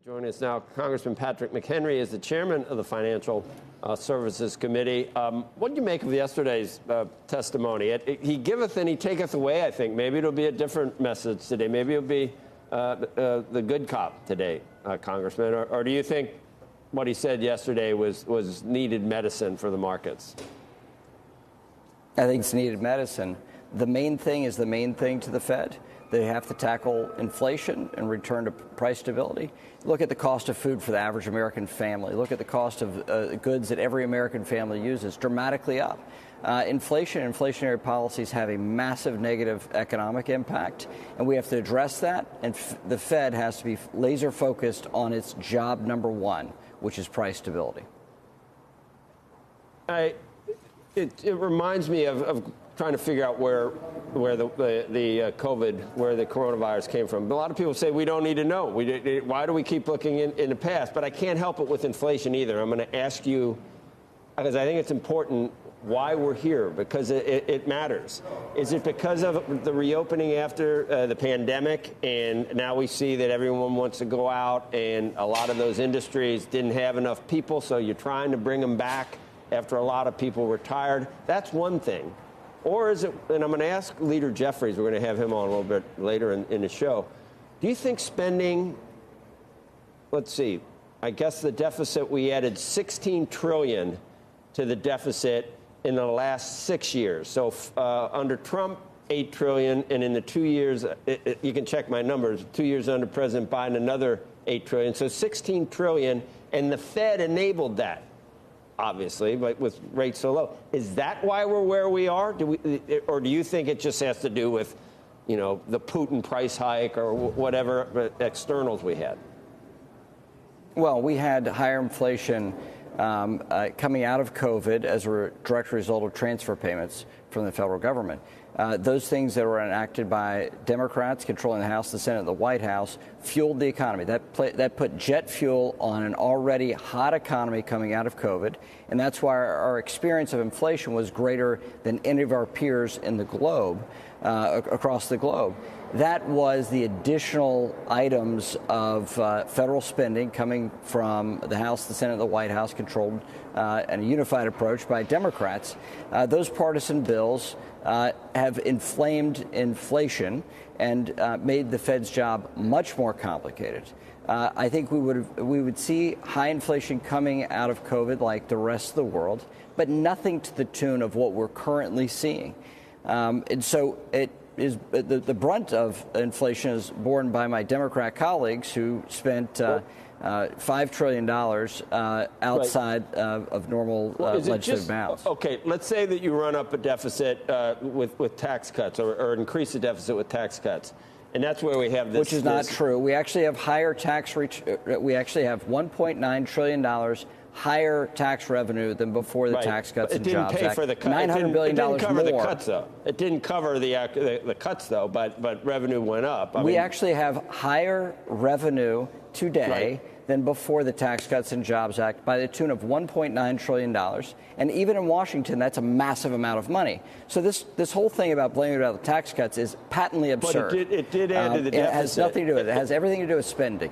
Joining us now, Congressman Patrick McHenry is the chairman of the Financial Services Committee. What do you make of yesterday's testimony? He giveth and he taketh away, I think. Maybe it'll be a different message today. Maybe it'll be the good cop today, Congressman. Or do you think what he said yesterday was needed medicine for the markets? I think it's needed medicine. The main thing is the main thing to the Fed. They have to tackle inflation and return to price stability. Look at the cost of food for the average American family. Look at the cost of goods that every American family uses, dramatically up. Inflation and inflationary policies have a massive negative economic impact, and we have to address that, and the Fed has to be laser focused on its job number one, which is price stability. It reminds me of trying to figure out where the coronavirus came from. A lot of people say we don't need to know. Why do we keep looking in the past? But I can't help it with inflation either. I'm going to ask you, because I think it's important, why we're here, because it matters. Is it because of the reopening after the pandemic, and now we see that everyone wants to go out, and a lot of those industries didn't have enough people, so you're trying to bring them back after a lot of people retired? That's one thing. Or is it, and I'm going to ask Leader Jeffries, we're going to have him on a little bit later in the show. Do you think spending, let's see, I guess the deficit, we added $16 trillion to the deficit in the last 6 years. So under Trump, $8 trillion, and in the 2 years, you can check my numbers, 2 years under President Biden, another $8 trillion. So $16 trillion, and the Fed enabled that, obviously, but with rates so low. Is that why we're where we are? Or do you think it just has to do with, the Putin price hike or whatever externals we had? Well, we had higher inflation coming out of COVID as a direct result of transfer payments from the federal government. Those things that were enacted by Democrats controlling the House, the Senate, and the White House fueled the economy. That put jet fuel on an already hot economy coming out of COVID, and that's why our experience of inflation was greater than any of our peers in the globe, across the globe. That was the additional items of federal spending coming from the House, the Senate, and the White House, controlled and a unified approach by Democrats. Those partisan bills have inflamed inflation and made the Fed's job much more complicated. I think we would see high inflation coming out of COVID like the rest of the world, but nothing to the tune of what we're currently seeing. And so it is the brunt of inflation is borne by my Democrat colleagues who spent $5 trillion outside of normal legislative bounds. Okay, let's say that you run up a deficit with tax cuts or increase the deficit with tax cuts. And that's where we have this. Which is not true. We actually have higher we actually have $1.9 trillion higher tax revenue than before the Tax Cuts and Jobs Act. It didn't pay for the cuts. $900 billion more. It didn't cover the cuts, though. It didn't cover the cuts, though, but revenue went up. We actually have higher revenue today than before the Tax Cuts and Jobs Act by the tune of $1.9 trillion. And even in Washington, that's a massive amount of money. So this whole thing about blaming it on the tax cuts is patently absurd. But it did add to the deficit. It has nothing to do with it. It has everything to do with spending.